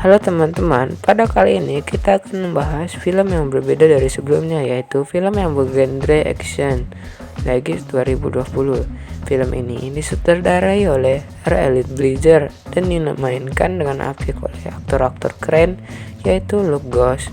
Halo teman-teman, pada kali ini kita akan membahas film yang berbeda dari sebelumnya, yaitu film yang bergenre action, Legis 2020. Film ini disutradarai oleh R. Elliot Blizzard dan dimainkan dengan apik oleh aktor-aktor keren, yaitu Luke Goss,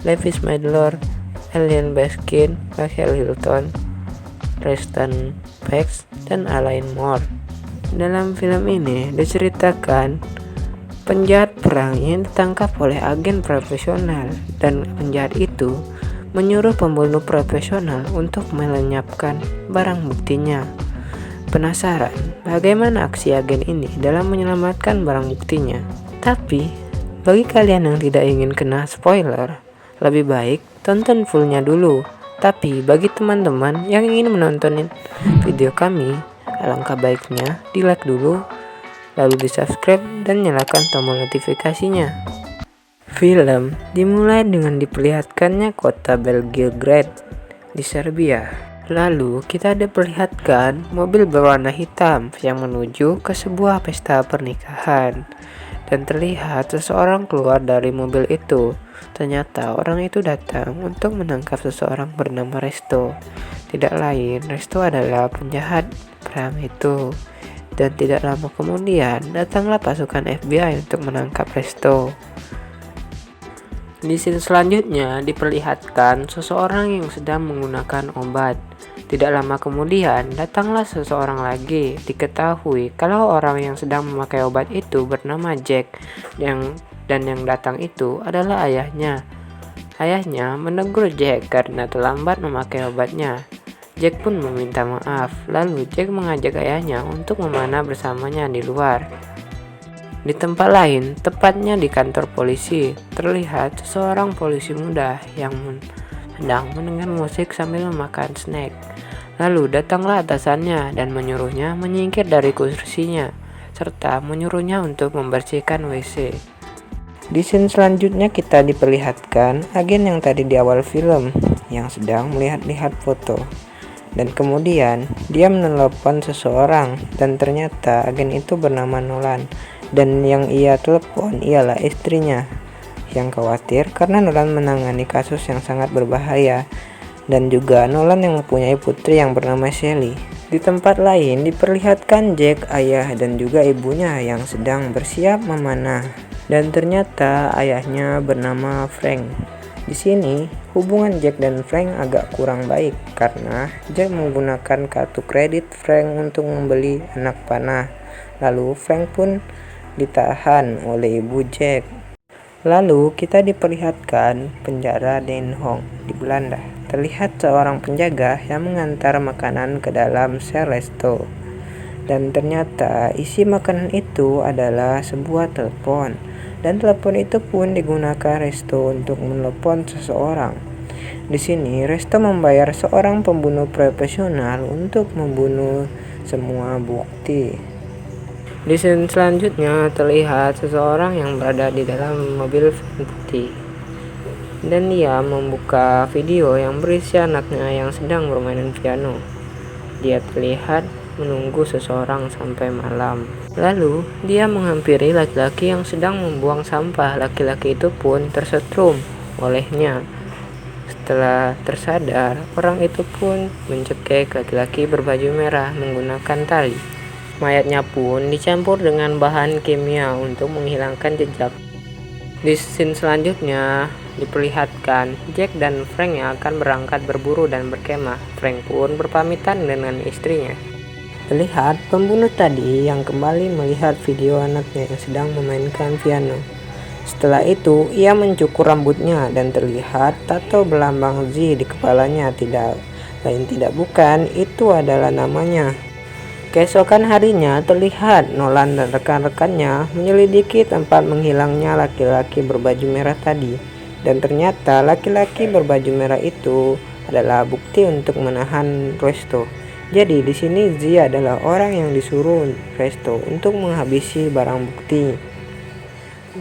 Levis Madler, Ellen Baskin, Rachel Hilton, Preston Pex, dan Alain Moore. Dalam film ini diceritakan penjahat perang yang ditangkap oleh agen profesional, dan penjahat itu menyuruh pembunuh profesional untuk melenyapkan barang buktinya. Penasaran bagaimana aksi agen ini dalam menyelamatkan barang buktinya? Tapi bagi kalian yang tidak ingin kena spoiler, lebih baik tonton fullnya dulu. Tapi bagi teman-teman yang ingin menonton video kami, alangkah baiknya di like dulu, lalu di subscribe dan nyalakan tombol notifikasinya. Film dimulai dengan diperlihatkannya kota Belgrade di Serbia. Lalu kita diperlihatkan mobil berwarna hitam yang menuju ke sebuah pesta pernikahan, dan terlihat seseorang keluar dari mobil itu. Ternyata orang itu datang untuk menangkap seseorang bernama Resto. Tidak lain, Resto adalah penjahat perang itu. Dan tidak lama kemudian datanglah pasukan FBI untuk menangkap Resto. Di scene selanjutnya diperlihatkan seseorang yang sedang menggunakan obat. Tidak lama kemudian datanglah seseorang lagi. Diketahui kalau orang yang sedang memakai obat itu bernama Jack, dan yang datang itu adalah ayahnya. Ayahnya menegur Jack karena terlambat memakai obatnya. Jack pun meminta maaf, lalu Jack mengajak ayahnya untuk memanah bersamanya di luar. Di tempat lain, tepatnya di kantor polisi, terlihat seorang polisi muda yang sedang mendengar musik sambil memakan snack. Lalu datanglah atasannya dan menyuruhnya menyingkir dari kursinya, serta menyuruhnya untuk membersihkan WC. Di scene selanjutnya kita diperlihatkan agen yang tadi di awal film yang sedang melihat-lihat foto. Dan kemudian dia menelepon seseorang, dan ternyata agen itu bernama Nolan, dan yang ia telepon ialah istrinya yang khawatir karena Nolan menangani kasus yang sangat berbahaya, dan juga Nolan yang mempunyai putri yang bernama Shelly. Di tempat lain diperlihatkan Jack, ayah dan juga ibunya yang sedang bersiap memanah, dan ternyata ayahnya bernama Frank. Di sini, hubungan Jack dan Frank agak kurang baik karena Jack menggunakan kartu kredit Frank untuk membeli anak panah. Lalu Frank pun ditahan oleh ibu Jack. Lalu kita diperlihatkan penjara Den Haag di Belanda. Terlihat seorang penjaga yang mengantar makanan ke dalam sel Resto. Dan ternyata isi makanan itu adalah sebuah telepon. Dan telepon itu pun digunakan Resto untuk menelepon seseorang. Di sini Resto membayar seorang pembunuh profesional untuk membunuh semua bukti. Di scene selanjutnya terlihat seseorang yang berada di dalam mobil putih, dan dia membuka video yang berisi anaknya yang sedang bermain piano. Dia terlihat menunggu seseorang sampai malam. Lalu dia menghampiri laki-laki yang sedang membuang sampah. Laki-laki itu pun tersetrum olehnya. Setelah tersadar, orang itu pun mencekik laki-laki berbaju merah menggunakan tali. Mayatnya pun dicampur dengan bahan kimia untuk menghilangkan jejak. Di scene selanjutnya diperlihatkan Jack dan Frank yang akan berangkat berburu dan berkemah. Frank pun berpamitan dengan istrinya. Terlihat pembunuh tadi yang kembali melihat video anaknya yang sedang memainkan piano. Setelah itu ia mencukur rambutnya, dan terlihat tato berlambang Z di kepalanya. Tidak lain tidak bukan, itu adalah namanya. Keesokan harinya terlihat Nolan dan rekan-rekannya menyelidiki tempat menghilangnya laki-laki berbaju merah tadi. Dan ternyata laki-laki berbaju merah itu adalah bukti untuk menahan Resto. Jadi di sini Z adalah orang yang disuruh Resto untuk menghabisi barang bukti.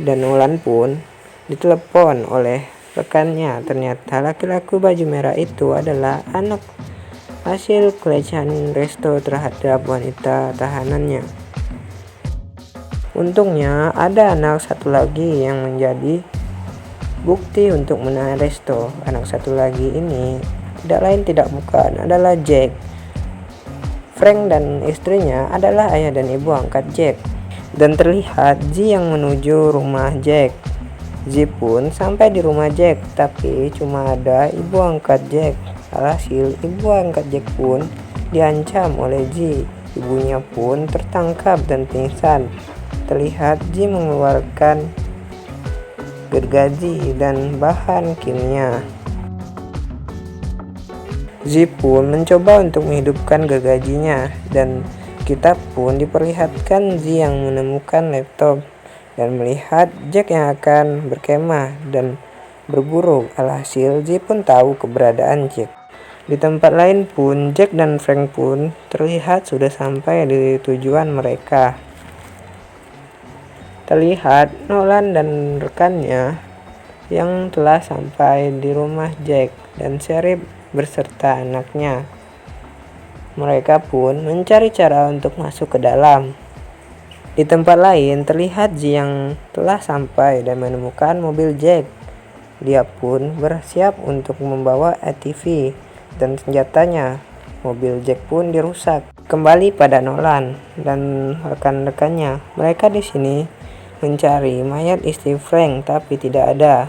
Dan Nolan pun ditelepon oleh rekannya. Ternyata laki-laki baju merah itu adalah anak hasil pelecehan Resto terhadap wanita tahanannya. Untungnya ada anak satu lagi yang menjadi bukti untuk menahan Resto. Anak satu lagi ini tidak lain tidak bukan adalah Jack. Frank dan istrinya adalah ayah dan ibu angkat Jack. Dan terlihat Ji yang menuju rumah Jack. Ji pun sampai di rumah Jack, tapi cuma ada ibu angkat Jack. Alhasil ibu angkat Jack pun diancam oleh Ji. Ibunya pun tertangkap dan pingsan. Terlihat Ji mengeluarkan gergaji dan bahan kimia. Ji pun mencoba untuk menghidupkan gergajinya, dan kita pun diperlihatkan Ji yang menemukan laptop dan melihat Jack yang akan berkemah dan berburu. Alhasil Ji pun tahu keberadaan Jack. Di tempat lain pun Jack dan Frank pun terlihat sudah sampai di tujuan mereka. Terlihat Nolan dan rekannya yang telah sampai di rumah Jack dan Sheriff beserta anaknya. Mereka pun mencari cara untuk masuk ke dalam. Di tempat lain terlihat Ji yang telah sampai dan menemukan mobil Jack. Dia pun bersiap untuk membawa ATV dan senjatanya. Mobil Jack pun dirusak. Kembali pada Nolan dan rekan-rekannya. Mereka di sini mencari mayat istri Frank tapi tidak ada.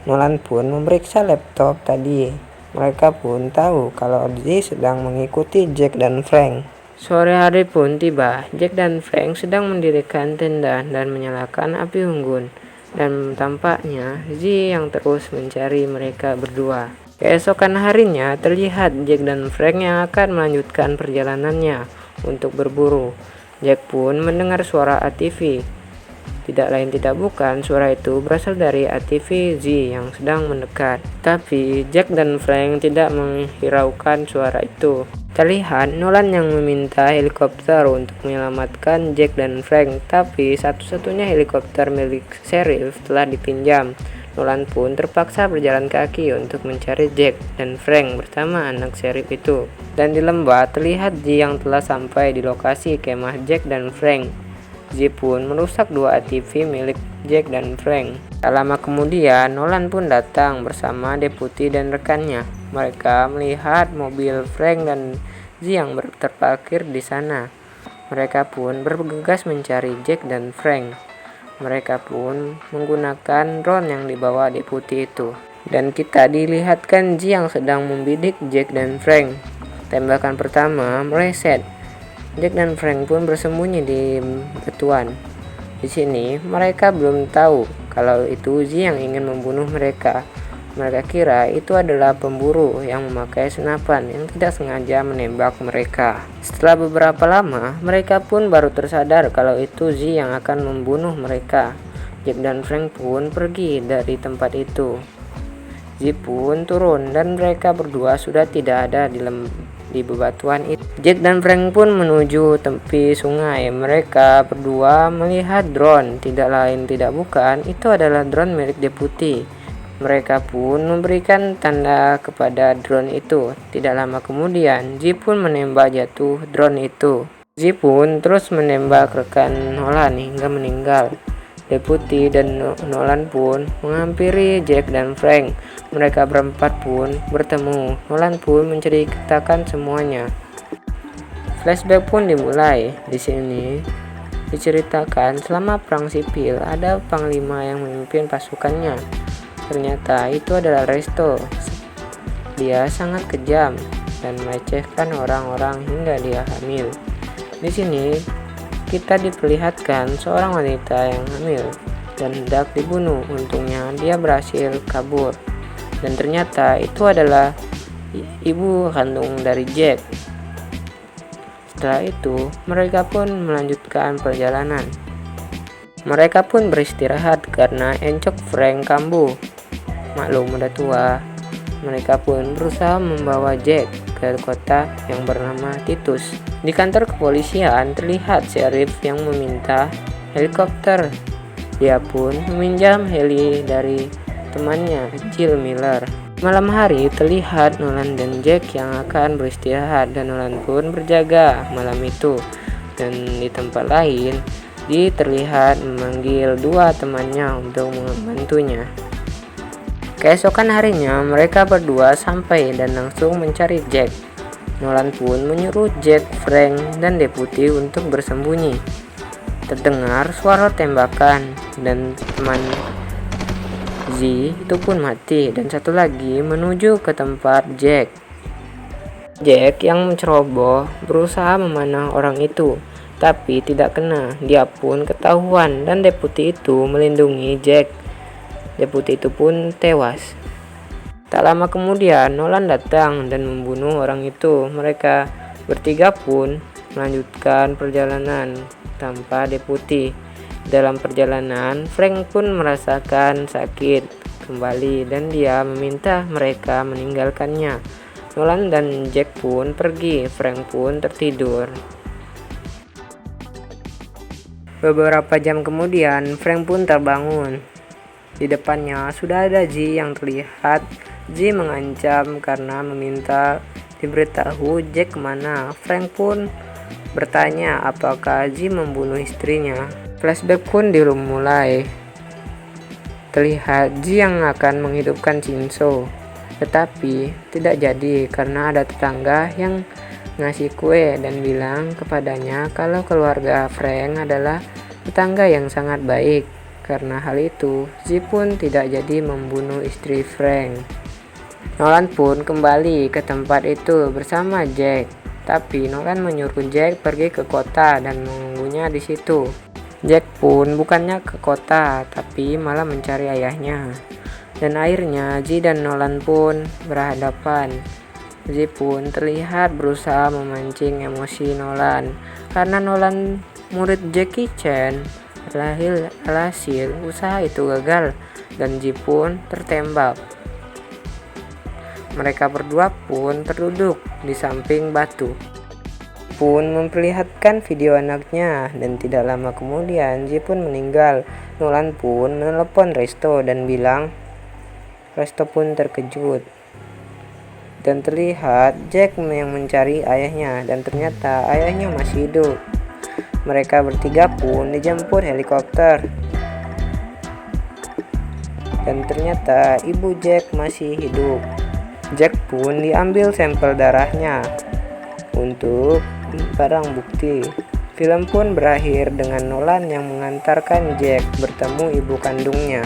Nolan pun memeriksa laptop tadi. Mereka pun tahu kalau Ji sedang mengikuti Jack dan Frank. Sore hari pun tiba. Jack dan Frank sedang mendirikan tenda dan menyalakan api unggun. Dan tampaknya Ji yang terus mencari mereka berdua. Keesokan harinya terlihat Jack dan Frank yang akan melanjutkan perjalanannya untuk berburu. Jack pun mendengar suara ATV. Tidak lain tidak bukan, suara itu berasal dari ATV Z yang sedang mendekat. Tapi Jack dan Frank tidak menghiraukan suara itu. Terlihat Nolan yang meminta helikopter untuk menyelamatkan Jack dan Frank, tapi satu-satunya helikopter milik Sheriff telah dipinjam. Nolan pun terpaksa berjalan kaki untuk mencari Jack dan Frank bersama anak Sheriff itu. Dan di lembah terlihat Z yang telah sampai di lokasi kemah Jack dan Frank. Z pun merusak dua ATV milik Jack dan Frank. Tak lama kemudian, Nolan pun datang bersama deputi dan rekannya. Mereka melihat mobil Frank dan Z yang terparkir di sana. Mereka pun bergegas mencari Jack dan Frank. Mereka pun menggunakan drone yang dibawa deputi itu. Dan kita dilihatkan Z yang sedang membidik Jack dan Frank. Tembakan pertama meleset. Jack dan Frank pun bersembunyi di batuan. Di sini mereka belum tahu kalau itu Z yang ingin membunuh mereka. Mereka kira itu adalah pemburu yang memakai senapan yang tidak sengaja menembak mereka. Setelah beberapa lama, mereka pun baru tersadar kalau itu Z yang akan membunuh mereka. Jack dan Frank pun pergi dari tempat itu. Z pun turun dan mereka berdua sudah tidak ada di bebatuan itu. Jack dan Frank pun menuju tepi sungai. Mereka berdua melihat drone, tidak lain tidak bukan itu adalah drone milik deputi. Mereka pun memberikan tanda kepada drone itu. Tidak lama kemudian, Z pun menembak jatuh drone itu. Z pun terus menembak rekan Nolan hingga meninggal. Deputi dan Nolan pun menghampiri Jack dan Frank. Mereka berempat pun bertemu. Nolan pun menceritakan semuanya. Flashback pun dimulai. Di sini diceritakan selama perang sipil ada panglima yang memimpin pasukannya. Ternyata itu adalah Resto. Dia sangat kejam dan melecehkan orang-orang hingga dia hamil. Di sini kita diperlihatkan seorang wanita yang hamil dan hendak dibunuh. Untungnya dia berhasil kabur. Dan ternyata itu adalah ibu kandung dari Jack. Setelah itu, mereka pun melanjutkan perjalanan. Mereka pun beristirahat karena encok Frank kambuh. Maklum udah tua. Mereka pun berusaha membawa Jack ke kota yang bernama Titus. Di kantor kepolisian terlihat Sheriff yang meminta helikopter. Dia pun meminjam heli dari temannya, Jill Miller. Malam hari terlihat Nolan dan Jack yang akan beristirahat dan Nolan pun berjaga malam itu. Dan di tempat lain, Ji terlihat memanggil dua temannya untuk membantunya. Keesokan harinya mereka berdua sampai dan langsung mencari Jack. Nolan pun menyuruh Jack, Frank, dan Deputy untuk bersembunyi. Terdengar suara tembakan dan teman Z itu pun mati dan satu lagi menuju ke tempat Jack. Jack yang menceroboh berusaha memanah orang itu, tapi tidak kena. Dia pun ketahuan dan Deputy itu melindungi Jack. Deputy itu pun tewas. Tak lama kemudian Nolan datang dan membunuh orang itu. Mereka bertiga pun melanjutkan perjalanan tanpa Deputy. Dalam perjalanan, Frank pun merasakan sakit kembali dan dia meminta mereka meninggalkannya. Nolan dan Jack pun pergi. Frank pun tertidur. Beberapa jam kemudian, Frank pun terbangun. Di depannya sudah ada Z yang terlihat. Z mengancam karena meminta diberitahu Jack kemana. Frank pun bertanya apakah Z membunuh istrinya. Flashback pun dimulai. Terlihat Z yang akan menghidupkan Shinso, tetapi tidak jadi karena ada tetangga yang ngasih kue dan bilang kepadanya kalau keluarga Frank adalah tetangga yang sangat baik. Karena hal itu, Z pun tidak jadi membunuh istri Frank. Nolan pun kembali ke tempat itu bersama Jack, tapi Nolan menyuruh Jack pergi ke kota dan menunggunya di situ. Jack pun bukannya ke kota, tapi malah mencari ayahnya. Dan akhirnya Z dan Nolan pun berhadapan. Z pun terlihat berusaha memancing emosi Nolan karena Nolan murid Jackie Chan. Alhasil usaha itu gagal dan Z pun tertembak. Mereka berdua pun terduduk di samping batu. Pun memperlihatkan video anaknya dan tidak lama kemudian Z pun meninggal. Nolan pun menelepon Resto dan bilang Resto pun terkejut. Dan terlihat Jack yang mencari ayahnya dan ternyata ayahnya masih hidup. Mereka bertiga pun dijemput helikopter. Dan ternyata ibu Jack masih hidup. Jack pun diambil sampel darahnya untuk barang bukti. Film pun berakhir dengan Nolan yang mengantarkan Jack bertemu ibu kandungnya.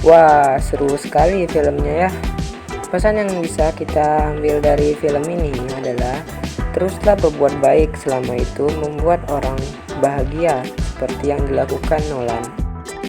Wah, seru sekali filmnya ya. Pesan yang bisa kita ambil dari film ini adalah teruslah berbuat baik selama itu membuat orang bahagia seperti yang dilakukan Nolan.